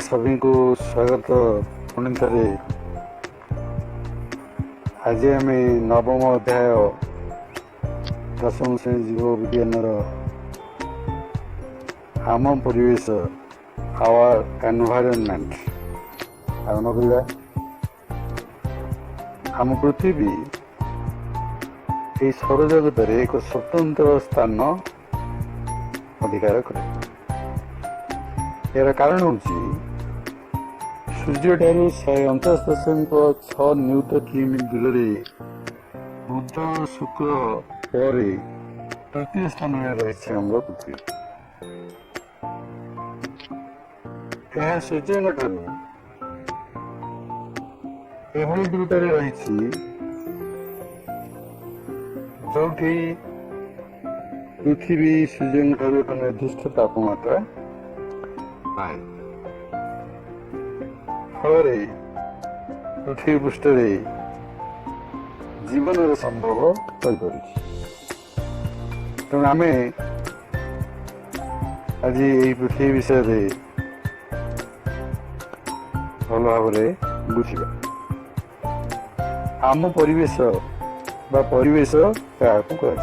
सभी को स्वागत। पुणी थे आज आम नवम अध्याय दशम श्रेणी जीव विज्ञान आम परिवेश आवर एनवायरनमेंट आरंभ करवा। आम पृथ्वी ये सौरजगत एक स्वतंत्र स्थान अधिकार करे। यार कारण हूँ सूर्य ठारू 149.6 न्यूटन किलोमीटर दूर बुध शुक्र पर तृतीय स्थान में रही आम पृथ्वी। यह सूर्य ठारू एभली दूरतार रही जो पृथ्वी सूर्य ठारू एक निर्दिष्ट तापमात्रा पाए। फल पृथ्वी पृष्ठ जीवन संभव हो पार। तेणु आम आज ये पृथ्वी विषय भल भाव बुझा। आम परिवेश बा परिवेश क्या कह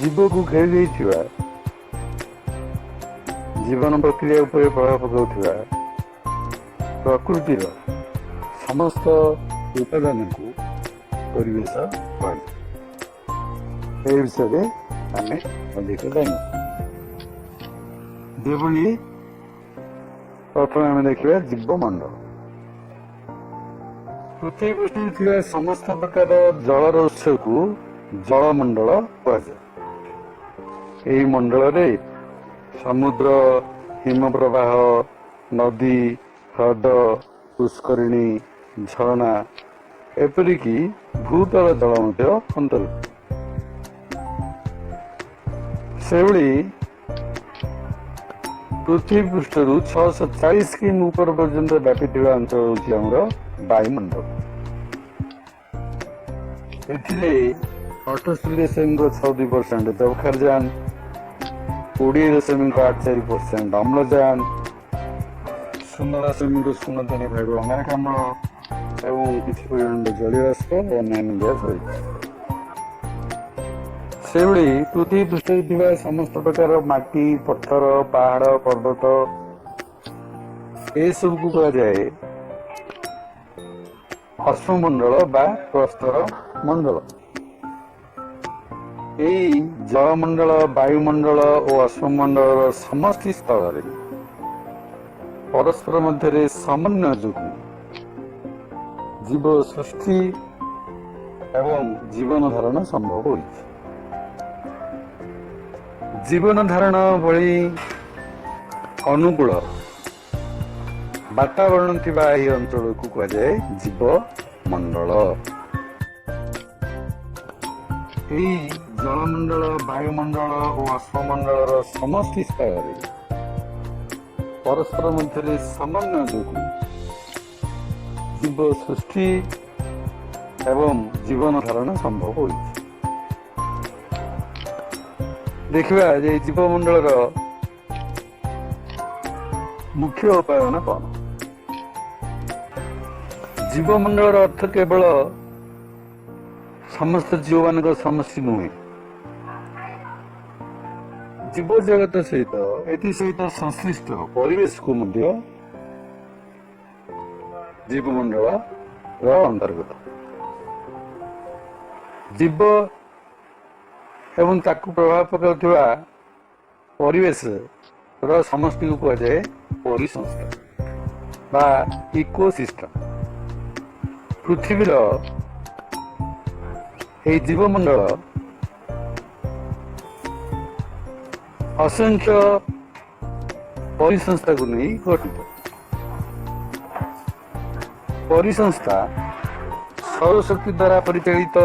जीव को घेरी जीवन प्रक्रिया उपर प्रभाव पकाउथिबा प्रकृतिर समस्त उपादान को परिवेश कह विषय आम अधिक जान। देवली प्रथम आम देखा जीवमंडल। पृथ्वी पृष्ठ में समस्त प्रकार जलर उत्स को जलमंडल कहुए। यही मंडल रे समुद्र हिम प्रवाह नदी ह्रद पुष्करिणी झरणा एपरिक भूतल जल अंतर्भुक्त। से पृथ्वी पृष्ठ 640 किमी ऊपर पर्यंत व्यापी अंचल हूँ वायुमंडल। एथिरे 68.62% जबखारजान 20.84% अम्लजान 0.03 अंगारकाम्ल एवं किसी परिमाण जलीय बाष्प और अन्य गैस रही। से पृथ्वी पृष्ठ समस्त प्रकार माटी पत्थर पहाड़ पर्वत ये सब को कह जाए अश्वमंडल बा प्रस्तर मंडल। यही जलमंडल वायुमंडल और अश्वमंडल समस्त स्थल परस्पर मध्य समन्वय जो जीव सृष्टि एवं जीवन धारण संभव हो। जीवन धारण भली अनुकूल वातावरण थिबा यह अंचल को कह जाए जीवमंडल। यही जलमंडल वायुमंडल और अश्वमंडल समस्त स्थल परस्पर मध्य समन्वय जो जीव सृष्टि एवं जीवन धारण संभव हो। देखा जीवमंडल मुख्य उपादान कौन। जीवमंडल अर्थ केवल समस्त जीव मान समष्टि नुहे। जीव जगत सहित संश्लिष्ट परिवेश को जीवमंडल अंतर्गत। जीव एवं ताकू प्रभाव पकाउथिबा परिवेश समष्टि को कहुए परिसंस्था बा इकोसिस्टम। पृथ्वीर ये जीवमंडल असंख्य परिसंस्था को नहीं गठित। परिसंस्था सौरशक्ति द्वारा परिचालित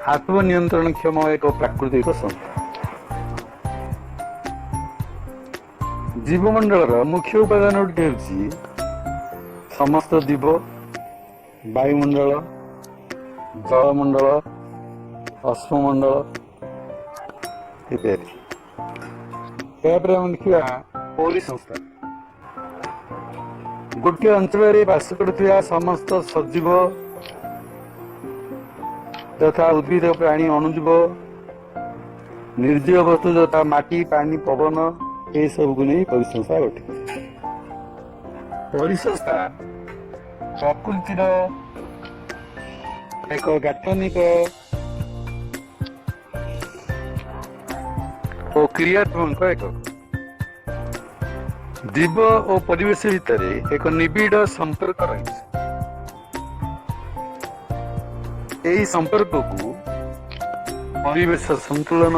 आत्मनियंत्रण क्षम एक प्राकृतिक संस्था। जीवमंडल मुख्य उपादान गुटे हूँ समस्त जीव वायुमंडल जलमंडल अश्वमंडल इत्यादि। देखा ପରିସଂସ୍ଥା ଗୋଟିଏ ଅଞ୍ଚଳରେ ବାସ କରୁଥିବା ସମସ୍ତ ସଜୀବ ତଥା ଉଦ୍ଭିଦ ପ୍ରାଣୀ ଅଣୁଜୀବ ନିର୍ଜୀବ ବସ୍ତୁ ଯଥା ମାଟି ପାଣି ପବନ ଏସବୁକୁ ନେଇ ପରିସଂସ୍ଥା ଗଠିତ। ପରିସଂସ୍ଥା ପ୍ରକୃତିର ଏକ ଗାଠନିକ ଓ କ୍ରିୟାତ୍ମକ ଏକ ଜୀବ ଓ ପରିବେଶ ଭିତରେ ଏକ ନିବିଡ଼ ସମ୍ପର୍କ ରହିଛି। ଏହି ସମ୍ପର୍କକୁ ପରିବେଶ ସନ୍ତୁଳନ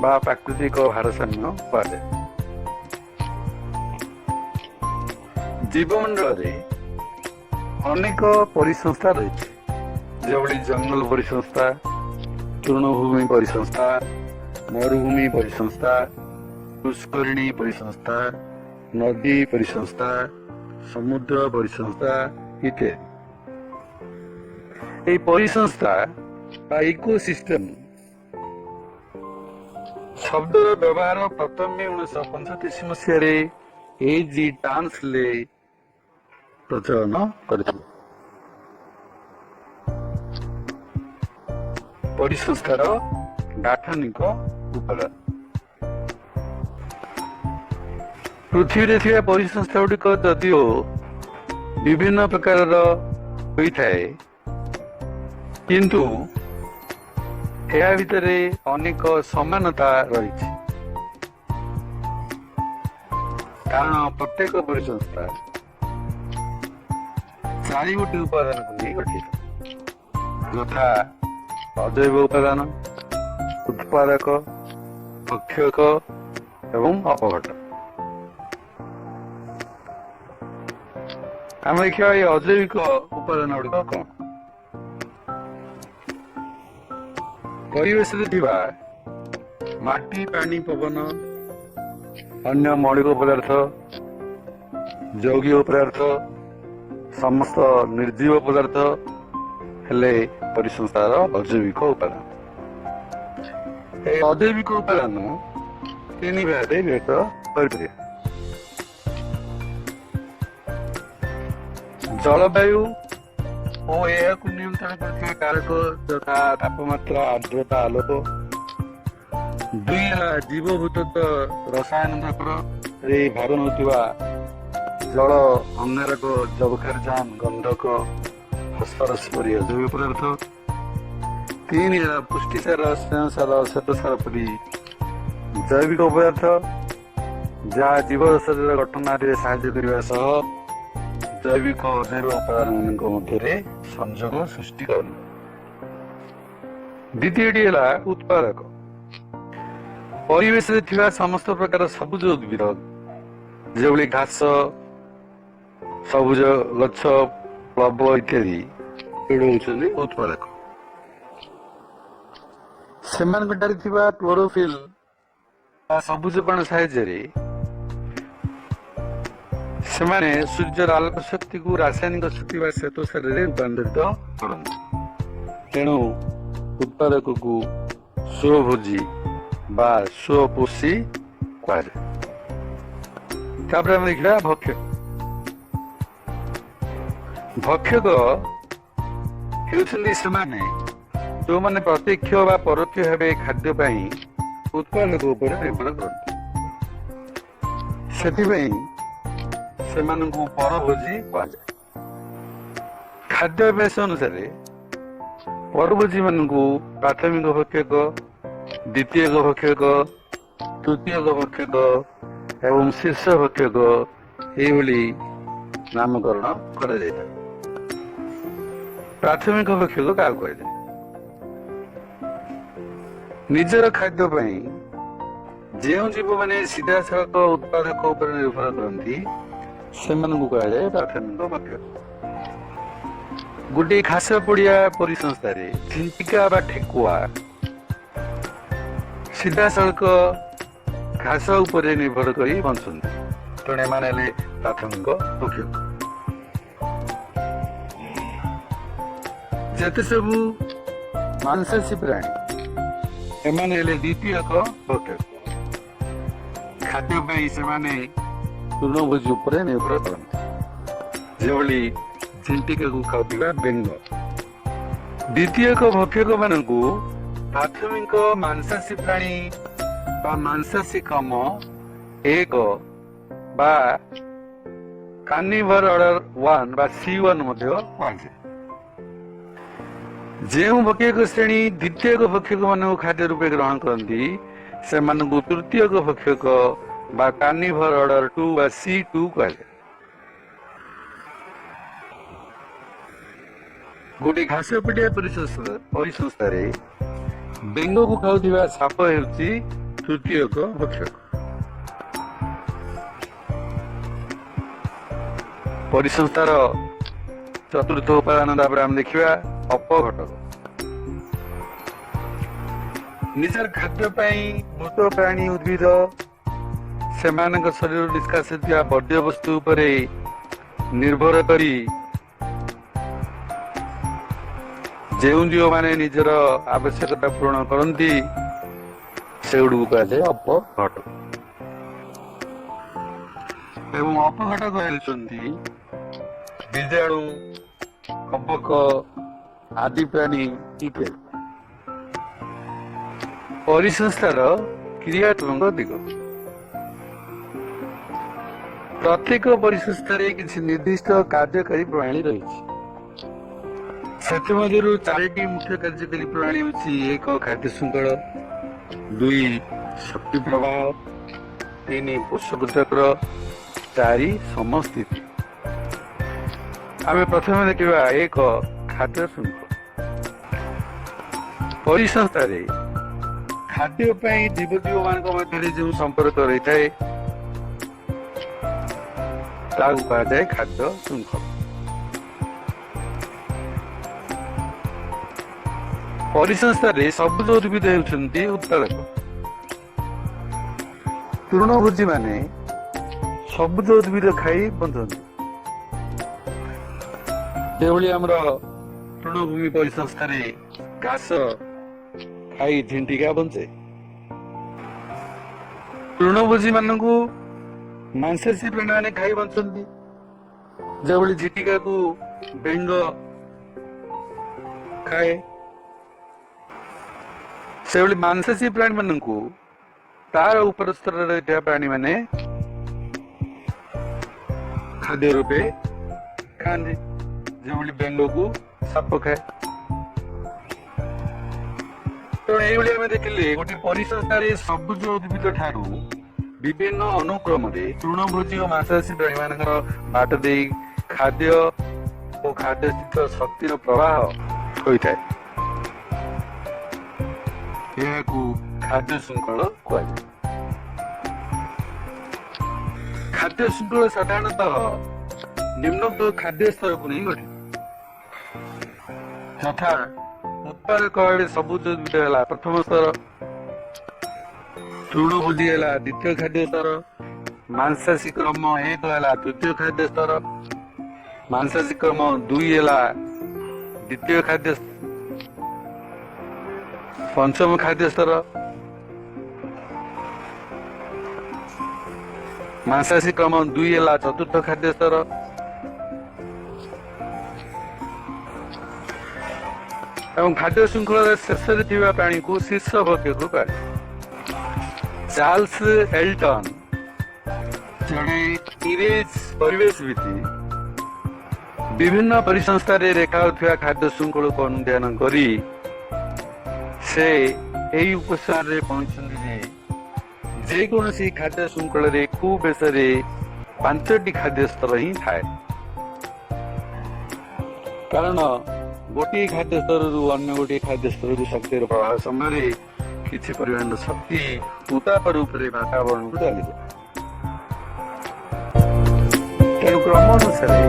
ବା ପ୍ରାକୃତିକ ଭାରସାମ୍ୟ କୁହାଯାଏ। ଜୀବମଣ୍ଡଳରେ ଅନେକ ପରିସଂସ୍ଥା ରହିଛି, ଯେଭଳି ଜଙ୍ଗଲ ପରିସଂସ୍ଥା, ତୃଣଭୂମି ପରିସଂସ୍ଥା, ମରୁଭୂମି ପରିସଂସ୍ଥା, ପୁଷ୍କରିଣୀ ପରିସଂସ୍ଥା, ନଦୀ ପରିସଂସ୍ଥା, ସମୁଦ୍ର ପରିସଂସ୍ଥା ଇତ୍ୟାଦି। ଏହି ପରିସଂସ୍ଥା ବା ଇକୋସିଷ୍ଟମ ଶବ୍ଦର ବ୍ୟବହାର ପ୍ରଥମେ 1935 ମସିହାରେ A.G. ଟାନ୍ସଲେ ପ୍ରଚଳନ କରିଥିଲେ। ପରିସଂସ୍ଥାର ଗାଠନିକ ଉପାଦାନ। ପୃଥିବୀରେ ଥିବା ପରିସଂସ୍ଥା ଗୁଡ଼ିକ ଯଦିଓ ବିଭିନ୍ନ ପ୍ରକାରର ହୋଇଥାଏ, କିନ୍ତୁ ଏହା ଭିତରେ ଅନେକ ସମାନତା ରହିଛି, କାରଣ ପ୍ରତ୍ୟେକ ପରିସଂସ୍ଥା ଚାରିଗୋଟି ଉପାଦାନକୁ ନେଇ ଗଠିତ, ଯଥା ଅଜୈବ ଉପାଦାନ, ଉତ୍ପାଦକ, ଭକ୍ଷକ ଏବଂ ଅପଘଟକ। ଆମେ ଦେଖିବା ଏହି ଅଜୈବିକ ଉପାଦାନ ଗୁଡ଼ିକ କଣ? ପରିବେଶରେ ଥିବା ମାଟି ପାଣି ପବନ, ଅନ୍ୟ ମୌଳିକ ପଦାର୍ଥ, ଯୌଗିକ ପଦାର୍ଥ, ସମସ୍ତ ନିର୍ଜୀବ ପଦାର୍ଥ ହେଲେ ପରିସଂସ୍ଥାର ଅଜୈବିକ ଉପାଦାନ। ଏହି ଅଜୈବିକ ଉପାଦାନ ତିନି ଭାଗରେ ବିଭକ୍ତ କରିପାରିବା। ଜଳବାୟୁ ଓ ଏହାକୁ ନିୟନ୍ତ୍ରଣ କରୁଥିବା କାରକ ଯଥା ତାପମାତ୍ରା, ଆର୍ଦ୍ରତା, ଆଲୋକ। ଦୁଇ ହେଲା ଜୀବଭୂତ ରସାୟନ ଚକ୍ରରେ ଭାଗ ନେଉଥିବା ଜଳ, ଅଙ୍ଗାରକ, ଯବକ୍ଷାରଜାନ, ଗନ୍ଧକ, ଫସ୍ଫରସ୍ ପରି ଅଜୈବିକ ପଦାର୍ଥ। ତିନି ହେଲା ପୁଷ୍ଟିସାର, ସ୍ନେହସାର, ଶ୍ୱେତସାର ପରି ଜୈବିକ ପଦାର୍ଥ, ଯାହା ଜୀବ ଶରୀର ଗଠନରେ ସାହାଯ୍ୟ କରିବା ସହ ଜୈବିକ ଅଜୈବ ଉପାଦାନମାନଙ୍କ ମଧ୍ୟରେ ସଂଯୋଗ ସୃଷ୍ଟି କରନ୍ତି। ଦ୍ୱିତୀୟଟି ହେଲା ଉତ୍ପାଦକ। ପରିବେଶରେ ଥିବା ସମସ୍ତ ପ୍ରକାର ସବୁଜ ଉଦ୍ଭିଦ, ଯେଭଳି ଘାସ, ସବୁଜ ଗଛ, ପ୍ଲବ ଇତ୍ୟାଦି ହେଉଛନ୍ତି ଉତ୍ପାଦକ। ସେମାନଙ୍କ ଠାରେ ଥିବା କ୍ଲୋରୋଫିଲ୍ ବା ସବୁଜ ବାଣ ସାହାଯ୍ୟରେ ସେମାନେ ସୂର୍ଯ୍ୟର ଆଲୋକ ଶକ୍ତିକୁ ରାସାୟନିକ ଶକ୍ତି ବା ଶ୍ୱେତସାରରେ ରୂପାନ୍ତରିତ କରନ୍ତି। ତେଣୁ ଉତ୍ପାଦକକୁ ସ୍ୱଭୋଜୀ ବା ସ୍ୱପୋଷୀ କୁହାଯାଏ। ତାପରେ ଆମେ ଦେଖିବା ଭକ୍ଷକ। ଭକ୍ଷକ ହେଉଛନ୍ତି ସେମାନେ ଯେଉଁମାନେ ପ୍ରତ୍ୟକ୍ଷ ବା ପରୋକ୍ଷ ଭାବେ ଖାଦ୍ୟ ପାଇଁ ଉତ୍ପାଦକ ଉପରେ ନିର୍ଭର କରନ୍ତି। ସେଥିପାଇଁ ସେମାନଙ୍କୁ ପରଭୋଜୀ କୁହାଯାଏ। ଖାଦ୍ୟାଭ୍ୟାସ ଅନୁସାରେ ପରଭୋଜୀ ମାନଙ୍କୁ ପ୍ରାଥମିକ ଭକ୍ଷକ, ଦ୍ୱିତୀୟକ ଭକ୍ଷକ, ତୃତୀୟକ ଭକ୍ଷକ ଏବଂ ଶୀର୍ଷ ଭକ୍ଷକ ଏଇଭଳି ନାମକରଣ କରାଯାଇଥାଏ। ପ୍ରାଥମିକ ଭକ୍ଷକ କାହାକୁ କୁହାଯାଏ? ନିଜର ଖାଦ୍ୟ ପାଇଁ ଯେଉଁ ଜୀବମାନେ ସିଧାସଳଖ ଉତ୍ପାଦକ ଉପରେ ନିର୍ଭର କରନ୍ତି ସେମାନଙ୍କୁ କୁହାଯାଏ ପ୍ରାଥମିକ ଭକ୍ଷକ। ଗୋଟିଏ ଘାସ ପଡିଆ ପରିସଂସ୍ଥାରେ ଝିଣ୍ଟିକା ବା ଠେକୁଆ ସିଧାସଳଖ ଘାସ ଉପରେ ନିର୍ଭର କରି ବଞ୍ଚନ୍ତି, ତେଣୁ ଏମାନେ ହେଲେ ପ୍ରାଥମିକ ଭକ୍ଷକ। ଯେତେ ସବୁ ମାଂସାଶୀ ପ୍ରାଣୀ, ଏମାନେ ହେଲେ ଦ୍ୱିତୀୟକ ଭକ୍ଷକ। ଖାଦ୍ୟ ପାଇଁ ସେମାନେ ତୃଣଭୋଜି ଉପରେ ନିର୍ଭର କରନ୍ତି, ଯେଭଳି ଝିଣ୍ଟିକାକୁ ଖାଉଥିବା ବେଙ୍ଗ। ଦ୍ୱିତୀୟକ ଭକ୍ଷକ ମାନଙ୍କୁ ପ୍ରାଥମିକ ମାଂସାଶୀ ପ୍ରାଣୀ ବା ମାଂସାଶୀ କମ ଏକ ବା କାର୍ନିଭର ଅର୍ଡର 1 ବା C1 ମଧ୍ୟ କୁହାଯାଏ। ଯେଉଁ ଭକ୍ଷକ ଶ୍ରେଣୀ ଦ୍ୱିତୀୟକ ଭକ୍ଷକ ମାନଙ୍କୁ ଖାଦ୍ୟ ରୂପେ ଗ୍ରହଣ କରନ୍ତି ସେମାନଙ୍କୁ ତୃତୀୟକ ଭକ୍ଷକ ବା କାର୍ନିଭର ଅର୍ଡର 2 ବା C2 କୁହାଯାଏ। ଗୋଟିଏ ଘାସପିଟିଆ ପରିସଂସ୍ଥାରେ ବେଙ୍ଗକୁ ଖାଉଥିବା ସାପ ହେଉଛି ତୃତୀୟକ ଭକ୍ଷକ। ପରିସଂସ୍ଥାର ଚତୁର୍ଥ ଉପାଦାନ ତାପରେ ଆମେ ଦେଖିବା ଅପଘଟକ। ନିଜର ଖାଦ୍ୟ ପାଇଁ ମୃତ ପ୍ରାଣୀ ଉଦ୍ଭିଦ ସେମାନଙ୍କ ଶରୀରରୁ ନିଷ୍କାସିତ ହେଉଥିବା ବର୍ଜ୍ୟବସ୍ତୁ ଉପରେ ନିର୍ଭର କରି ଯେଉଁ ଜୀବମାନେ ନିଜର ଆବଶ୍ୟକତା ପୂରଣ କରନ୍ତି ସେଗୁଡ଼ିକୁ କୁହାଯାଏ ଅପଘଟକ। ଏବଂ ଅପଘଟକ ହେଉଛନ୍ତି ବୀଜାଣୁ, କବକ ଆଦି ପ୍ରାଣୀ ଇତ୍ୟାଦି। ପରିସଂସ୍ଥାର କ୍ରିୟାତ୍ମକ ଦିଗ। ପ୍ରତ୍ୟେକ ପରିସଂସ୍ଥାରେ କିଛି ନିର୍ଦ୍ଦିଷ୍ଟ କାର୍ଯ୍ୟକାରୀ ପ୍ରଣାଳୀ ରହିଛି। ସେଥିମଧ୍ୟରୁ 4ଟି ମୁଖ୍ୟ କାର୍ଯ୍ୟକାରୀ ପ୍ରଣାଳୀ ହେଉଛି 1 ଖାଦ୍ୟ ଶୃଙ୍ଖଳ, 2 ଶକ୍ତି ପ୍ରବାହ, 3 ପୋଷକ ଚକ୍ର, 4 ସମସ୍ଥିତି। ଆମେ ପ୍ରଥମେ ଦେଖିବା 1 ଖାଦ୍ୟ ଶୃଙ୍ଖଳ। ପରିସଂସ୍ଥାରେ ଖାଦ୍ୟ ପାଇଁ ଜୀବଜୀବମାନଙ୍କ ମଧ୍ୟରେ ଯେଉଁ ସମ୍ପର୍କ ରହିଥାଏ ତାକୁ କୁହାଯାଏ ଖାଦ୍ୟ ଶୃଙ୍ଖଳ। ପରିସଂସ୍ଥାରେ ସବୁଜ ଉଦ୍ଭିଦ ହେଉଛନ୍ତି ଉତ୍ପାଦକ। ତୃଣଭୋଜୀ ମାନେ ସବୁଜ ଉଦ୍ଭିଦ ଖାଇ ବଞ୍ଚନ୍ତି, ଯେଭଳି ଆମର ତୃଣଭୂମି ପରିସଂସ୍ଥାରେ ଘାସ ଖାଇ ଝିଣ୍ଟିକା ବଞ୍ଚେ। ତୃଣଭୋଜୀ ମାନଙ୍କୁ ମାଂସାଶୀ ପ୍ରାଣୀମାନେ ଖାଇ ବଞ୍ଚନ୍ତି, ଯେଭଳି ଝିଣ୍ଟିକାକୁ ବେଙ୍ଗ ଖାଏ। ସେଭଳି ମାଂସାଶୀ ପ୍ରାଣୀ ମାନଙ୍କୁ ତାର ଉପର ସ୍ତରରେ ରହିଥିବା ପ୍ରାଣୀ ମାନେ ଖାଦ୍ୟ ରୂପେ ଖାଆନ୍ତି, ଯେଭଳି ବେଙ୍ଗକୁ ସାପ ଖାଏ। ତେଣୁ ଏଇଭଳି ଆମେ ଦେଖିଲେ ଗୋଟେ ପରିସଂସ୍ଥାରେ ସବୁଜ ଉଦ୍ଭିଦ ଠାରୁ ବିଭିନ୍ନ ଅନୁକ୍ରମରେ ତୃଣଭୋଜୀ ଓ ମାଂସାଶୀ ପ୍ରାଣୀ ମାନଙ୍କର ବାଟ ଦେଇ ଖାଦ୍ୟ ଓ ଖାଦ୍ୟସ୍ଥିତ ଶକ୍ତିର ପ୍ରବାହ ହୋଇଥାଏ। ଏହାକୁ ଖାଦ୍ୟ ଶୃଙ୍ଖଳ କୁହାଯାଏ। ଖାଦ୍ୟ ଶୃଙ୍ଖଳ ସାଧାରଣତଃ ନିମ୍ନୋକ୍ତ ଖାଦ୍ୟ ସ୍ତରକୁ ନେଇ ଗଠିତ, ଯଥା ଉତ୍ପାଦକ ବେଳେ ସବୁଜ ଉଦ୍ଭିଦ ହେଲା ପ୍ରଥମ ସ୍ତର, ତୃଣଭୋଜୀ ହେଲା ଦ୍ୱିତୀୟ ଖାଦ୍ୟ ସ୍ତର, ମାଂସାଶୀ କ୍ରମ 1 ହେଲା ତୃତୀୟ ଖାଦ୍ୟ ସ୍ତର, ମାଂସାଶୀ କ୍ରମ 2 ହେଲା ଦ୍ୱିତୀୟ ଖାଦ୍ୟ ପଞ୍ଚମ ଖାଦ୍ୟ ସ୍ତର, ମାଂସାଶୀ କ୍ରମ 2 ହେଲା ଚତୁର୍ଥ ଖାଦ୍ୟ ସ୍ତର, ଏବଂ ଖାଦ୍ୟ ଶୃଙ୍ଖଳର ଶେଷରେ ଥିବା ପ୍ରାଣୀକୁ ଶୀର୍ଷ ଭକ୍ଷକ କୁହାଯାଏ। ଚାର୍ଲସ ଏଲଟନ ଜଣେ ଇଂରେଜ ପରିବେଶବିତ୍ ବିଭିନ୍ନ ପରିସଂସ୍ଥାରେ ଦେଖାଯାଉଥିବା ଖାଦ୍ୟ ଶୃଙ୍ଖଳକୁ ଅନୁଧ୍ୟାନ କରି ସେ ଏହି ଉପସଂହାରରେ ପହଞ୍ଚିଛନ୍ତି ଯେ ଯେକୌଣସି ଖାଦ୍ୟ ଶୃଙ୍ଖଳରେ ଖୁବ୍ ବେଶରେ 5ଟି ଖାଦ୍ୟ ସ୍ତର ହିଁ ଥାଏ, କାରଣ ଗୋଟିଏ ଖାଦ୍ୟ ସ୍ତରରୁ ଅନ୍ୟ ଗୋଟିଏ ଖାଦ୍ୟ ସ୍ତରକୁ ଶକ୍ତିର ପ୍ରବାହ ସମୟରେ କିଛି ପରିମାଣର ଶକ୍ତି ଉତ୍ତାପ ରୂପରେ ବାତାବରଣକୁ ଚାଲିଯାଏ। ତେଣୁ କ୍ରମ ଅନୁସାରେ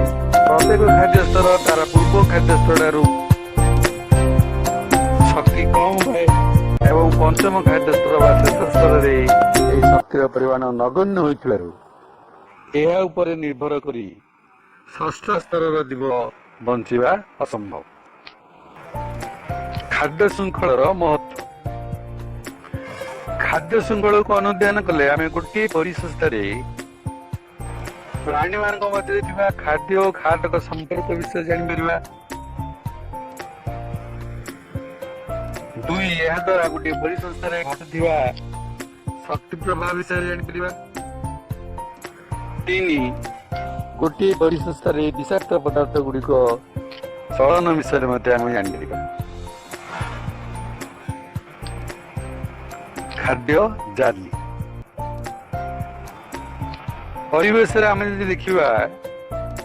ପ୍ରତ୍ୟେକ ଖାଦ୍ୟ ସ୍ତର ତାର ପୂର୍ବ ଖାଦ୍ୟ ସ୍ତରଠାରୁ ଶକ୍ତି କମ୍ ହୁଏ ଏବଂ ପଞ୍ଚମ ଖାଦ୍ୟ ସ୍ତର ବା ଶେଷ ସ୍ତରରେ ଏହି ଶକ୍ତିର ପରିମାଣ ନଗଣ୍ୟ ହୋଇଥିବାରୁ ଏହା ଉପରେ ନିର୍ଭର କରି ଷଷ୍ଠ ସ୍ତରର ଜୀବ ବଞ୍ଚିବା ଅସମ୍ଭବ। ଖାଦ୍ୟ ଶୃଙ୍ଖଳର ମହତ୍ତ୍ୱ। ଖାଦ୍ୟ ଶୃଙ୍ଖଳକୁ ଅନୁଧ୍ୟାନ କଲେ ଆମେ ଗୋଟିଏ ପରିସଂସ୍ଥାରେ ପ୍ରାଣୀ ମାନଙ୍କ ମଧ୍ୟରେ ଥିବା ଖାଦ୍ୟ ଓ ଖାଦକ ସମ୍ପର୍କ ବିଷୟରେ ଜାଣିପାରିବା। ଦୁଇ, ଏହା ଦ୍ୱାରା ଗୋଟିଏ ପରିସଂସ୍ଥାରେ ଘଟୁଥିବା ଶକ୍ତି ପ୍ରଭାବ ବିଷୟରେ ଜାଣିପାରିବା। ତିନି, ଗୋଟିଏ ପରିସଂସ୍ଥାରେ ବିଷାକ୍ତ ପଦାର୍ଥ ଗୁଡିକ ଚଳନ ବିଷୟରେ ମଧ୍ୟ ଆମେ ଜାଣିପାରିବା। ଖାଦ୍ୟ ଜାଲି ପରିବେଶରେ ଆମେ ଯଦି ଦେଖିବା,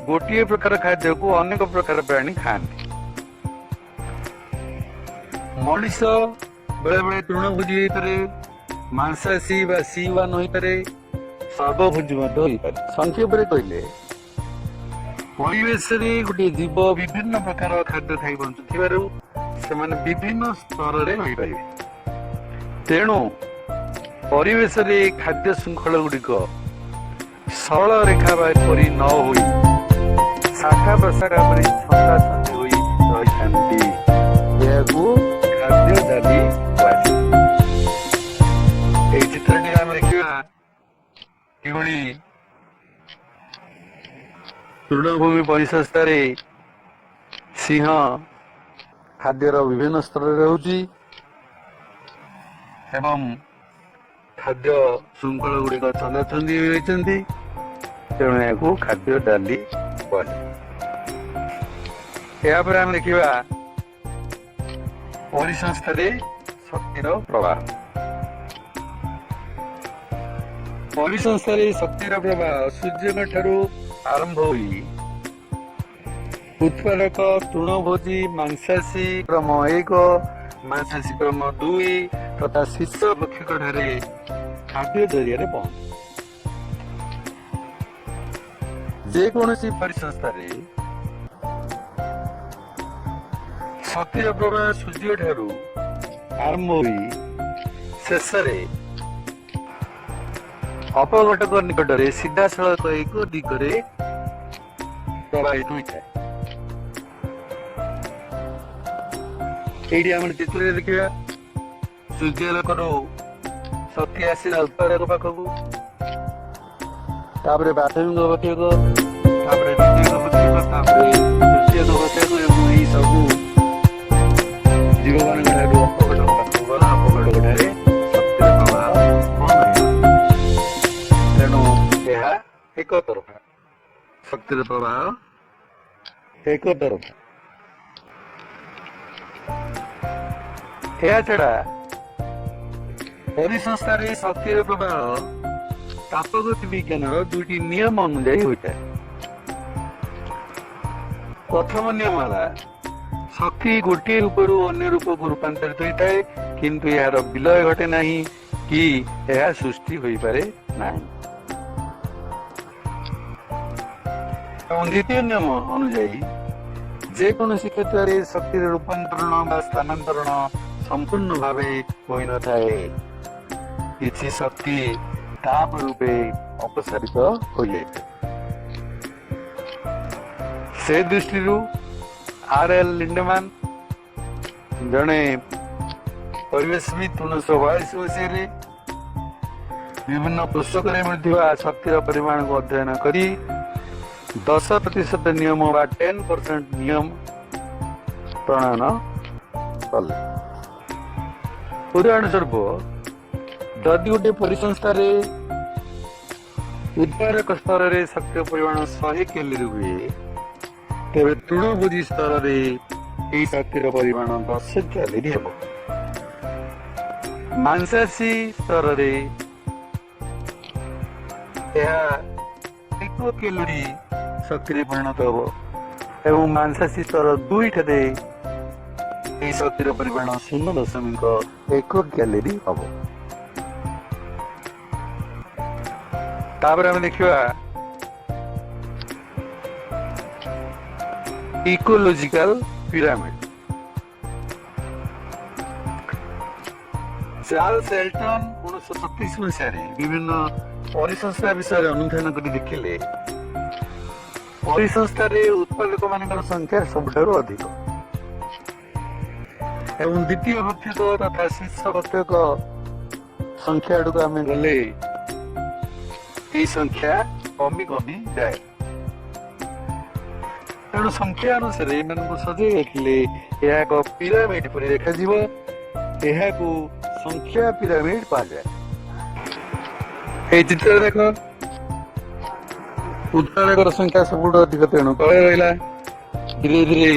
ଗୋଟିଏ ପ୍ରକାର ଖାଦ୍ୟକୁ ଅନେକ ପ୍ରକାର ପ୍ରାଣୀ ଖାଆନ୍ତି। ମଣିଷ ବେଳେ ବେଳେ ତୃଣଭୋଜୀ ହୋଇପାରେ, ମାଂସାଶୀ ବା ସି1 ହୋଇପାରେ, ସର୍ବଭୋଜୀ ମଧ୍ୟ ହୋଇପାରେ। ସଂକ୍ଷେପରେ କହିଲେ, ପରିବେଶରେ ଗୋଟିଏ ଜୀବ ବିଭିନ୍ନ ପ୍ରକାର ଖାଦ୍ୟ ଖାଇ ବଞ୍ଚୁଥିବାରୁ ସେମାନେ ବିଭିନ୍ନ ସ୍ତରରେ ରହିପାରିବେ। ତେଣୁ ପରିବେଶରେ ଖାଦ୍ୟ ଶୃଙ୍ଖଳ ଗୁଡିକ ସରଳ ରେଖା ପରି ନ ହୋଇ ଶାଖା ପ୍ରଶାଖା ପରି ଛନ୍ଦାଛନ୍ଦି ହୋଇ ରହିଥାନ୍ତି। ଏହାକୁ ଖାଦ୍ୟ ଜାଲି କୁହାଯାଏ। ଏହି ଚିତ୍ରଟି ଆମେ ଦେଖିବା କିଭଳି ତୃଣଭୂମି ପରିସଂସ୍ଥାରେ ସିଂହ ଖାଦ୍ୟର ବିଭିନ୍ନ ସ୍ତରରେ ରହୁଛି ଏବଂ ଖାଦ୍ୟ ଶୃଙ୍ଖଳ ଗୁଡିକ ଛନ୍ଦାଛନ୍ଦି ରହିଛନ୍ତି। ତେଣୁ ଏହାକୁ ଖାଦ୍ୟ ଡାଲି କୁହାଯାଏ। ଏହାପରେ ଆମେ ଦେଖିବା ପରିସଂସ୍ଥାରେ ଶକ୍ତିର ପ୍ରବାହ। ପରିସଂସ୍ଥାରେ ଶକ୍ତିର ପ୍ରବାହ ସୂର୍ଯ୍ୟଙ୍କ ଠାରୁ ଆରମ୍ଭ ହୋଇ ଉତ୍ପାଦକ ତୃଣଭୋଜୀ ମାଂସାଶୀ କ୍ରମ 1, ମାଂସାଶୀ କ୍ରମ 2 ତଥା ଶୀର୍ଷ ଭକ୍ଷକ ଠାରେ ଖାଦ୍ୟ ଜରିଆରେ ପହଞ୍ଚେ। ଯେକୌଣସି ପରିସଂସ୍ଥାରେ ଶକ୍ତିର ପ୍ରବାହ ସୂର୍ଯ୍ୟ ଠାରୁ ଆରମ୍ଭ ହୋଇ ଶେଷରେ ଅପଘଟକ ନିକଟରେ ସିଧାସଳଖ ଏକ ଦିଗରେ ପ୍ରବାହିତ ହୋଇଥାଏ। ଏଇଠି ଆମର ଚିତ୍ରରେ ଦେଖିବା, ସୂର୍ଯ୍ୟାଲୋକରୁ ଶକ୍ତି ଆସିଲା ଉତ୍ପାଦକ ପାଖକୁ, ତାପରେ ପ୍ରାଥମିକ ଭକ୍ଷକ, ତାପରେ ଦ୍ୱିତୀୟକ ଭକ୍ଷକ, ତାପରେ ତୃତୀୟକ ଭକ୍ଷକ ଏବଂ ଏହି ସବୁ ଜୀବମାନଙ୍କ ଠାରୁ ଅପଘଟକ ପାଖକୁ ଗଲା। ଅପଘଟକ ଠାରେ ଶକ୍ତିର ପ୍ରବାହ ବନ୍ଦ ହୋଇଗଲା। ତେଣୁ ଏହା ଏକ ତରଫା, ଶକ୍ତିର ପ୍ରବାହ ଏକ ତରଫା। ଏହା ଛଡା ପରିସଂସ୍ଥାରେ ଶକ୍ତିର ପ୍ରବାହ ତାପଗତି ବିଜ୍ଞାନର ଦୁଇଟି ନିୟମ ଅନୁଯାୟୀ ହୋଇଥାଏ। ପ୍ରଥମ ନିୟମ ହେଲା, ଶକ୍ତି ଗୋଟିଏ ରୂପରୁ ଅନ୍ୟ ରୂପକୁ ରୂପାନ୍ତରିତ ହୋଇଥାଏ, କିନ୍ତୁ ଏହାର ବିଲୟ ଘଟେ ନାହିଁ କି ଏହା ସୃଷ୍ଟି ହୋଇପାରେ ନାହିଁ। ଏବଂ ଦ୍ୱିତୀୟ ନିୟମ ଅନୁଯାୟୀ ଯେକୌଣସି କ୍ଷେତ୍ରରେ ଶକ୍ତିର ରୂପାନ୍ତରଣ ବା ସ୍ଥାନାନ୍ତରଣ ସମ୍ପୂର୍ଣ୍ଣ ଭାବେ ହୋଇନଥାଏ। କିଛି ଶକ୍ତି ତାପ ରୂପେ ଅପସାରିତ ହୋଇଯାଇଥାଏ। ସେ ଦୃଷ୍ଟିରୁ R.L. ଲିଣ୍ଡମାନ ଜଣେ ପରିବେଶବିତ୍ 1942 ମସିହାରେ ବିଭିନ୍ନ ପୁସ୍ତକରେ ମିଳୁଥିବା ଶକ୍ତିର ପରିମାଣକୁ ଅଧ୍ୟୟନ କରି 10% ନିୟମ ବା 10% ନିୟମ ପ୍ରଣୟନ କଲେ। ଉଦାହରଣ ସ୍ୱରୂପ, ଯଦି ଗୋଟିଏ ପରିସଂସ୍ଥାରେ ଉତ୍ପାଦକ ସ୍ତରରେ ଶକ୍ତିର ପରିମାଣ 100 କ୍ୟାଲୋରି ହୁଏ, ତେବେ ତୃଣଭୋଜୀ ସ୍ତରରେ ଏହି ଶକ୍ତିର ପରିମାଣ 10 କ୍ୟାଲୋରି ହେବ। ମାଂସାଶୀ ସ୍ତରରେ ଏହା 1 କ୍ୟାଲୋରି ଶକ୍ତିରେ ପରିଣତ ହେବ ଏବଂ ମାଂସାଶୀ ସ୍ତର 2 ଠାରେ ଏହି ଶକ୍ତିର ପରିମାଣ 0.1 କ୍ୟାଲୋରି ହେବ। ତାପରେ ଆମେ ଦେଖିବା ଇକୋଲୋଜିକାଲ ପିରାମିଡ। ଚାର୍ଲସ ଏଲଟନ 1937 ମସିହାରେ ବିଭିନ୍ନ ପରିସଂସ୍ଥା ବିଷୟରେ ଅନୁଧ୍ୟାନ କରି ଦେଖିଲେ, ପରିସଂସ୍ଥାରେ ଉତ୍ପାଦକ ମାନଙ୍କର ସଂଖ୍ୟା ସବୁଠାରୁ ଅଧିକ ଏବଂ ଦ୍ୱିତୀୟ ଭକ୍ଷକ ତଥା ଶୀର୍ଷ ଭକ୍ଷକ ସଂଖ୍ୟା ଆଡକୁ ଆମେ ଗଲେ ଏଇ ସଂଖ୍ୟା କମି କମି ଯାଏ। ତେଣୁ ସଂଖ୍ୟା ଅନୁସାରେ ଏମାନଙ୍କୁ ସଜେଇ ରଖିଲେ ଏହା ଏକ ପିରାମିଡ ପରି ଦେଖାଯିବ। ଏହାକୁ ସଂଖ୍ୟା ପିରାମିଡ କୁହାଯାଏ। ଏଇ ଚିତ୍ରରେ ଦେଖ, ଉତ୍ପାଦକର ସଂଖ୍ୟା ସବୁଠୁ ଅଧିକ, ତେଣୁ ତଳେ ରହିଲା। ଧୀରେ ଧୀରେ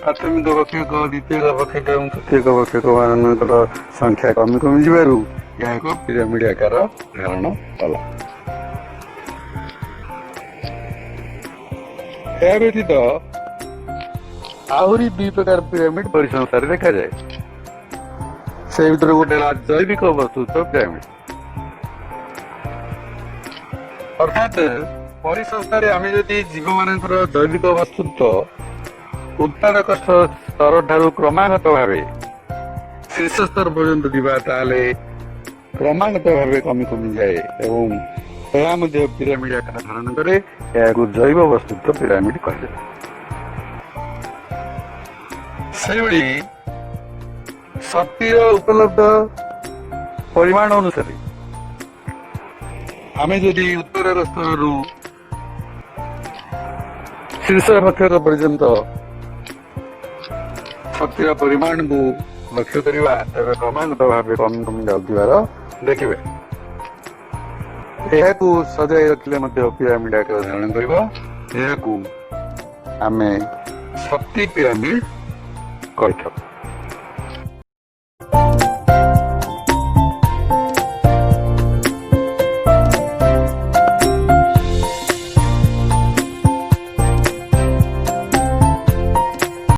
ପ୍ରାଥମିକ ବକ୍ଷକ, ଦ୍ୱିତୀୟକ ବକ୍ଷକ ଏବଂ ତୃତୀୟକ ବକ୍ଷକ ମାନଙ୍କର ସଂଖ୍ୟା କମି କମି ଯିବାରୁ ଏହା ଏକ ପିରାମିଡ ଆକାର ଧାରଣ କଲା। ଏହା ବ୍ୟତୀତ ଆହୁରି ଦୁଇ ପ୍ରକାର ପିରାମିଡ ପରିସଂସ୍ଥାରେ ଦେଖାଯାଏ। ସେ ଭିତରୁ ଗୋଟେ ହେଲା ଜୈବିକ ବସ୍ତୁତ୍ୱ ପିରାମିଡ। ଅର୍ଥାତ୍ ପରିସଂସ୍ଥାରେ ଆମେ ଯଦି ଜୀବମାନଙ୍କର ଜୈବିକ ବସ୍ତୁତ୍ୱ ଉତ୍ପାଦକ ସ୍ତର ଠାରୁ କ୍ରମାଗତ ଭାବେ ଶୀର୍ଷ ସ୍ତର ପର୍ଯ୍ୟନ୍ତ ଯିବା, ତାହେଲେ କ୍ରମାଗତ ଭାବେ କମି କମି ଯାଏ ଏବଂ ଏହା ମଧ୍ୟ ପିରାମିଡ ଆକାର ଧାରଣ କରେ। ଏହାକୁ ଜୈବ ବସ୍ତୁତ୍ୱ ପିରାମିଡ କୁହାଯାଏ। ସେହିଭଳି ଶକ୍ତିର ଉପଲବ୍ଧ ପରିମାଣ ଅନୁସାରେ ଆମେ ଯଦି ଉତ୍ତର ସ୍ତରରୁ ଶୀର୍ଷ ବକ୍ଷକ ପର୍ଯ୍ୟନ୍ତ ଶକ୍ତିର ପରିମାଣକୁ ଲକ୍ଷ୍ୟ କରିବା, ତେବେ କ୍ରମାଗତ ଭାବେ କମି କମି ଯାଉଥିବାର ଦେଖିବେ। ଏହାକୁ ସଜାଇ ରଖିଲେ ମଧ୍ୟ ପିରାମିଡ ଆକାର ଧାରଣ କରିବ। ଏହାକୁ ଆମେ ଶକ୍ତି ପିରାମିଡ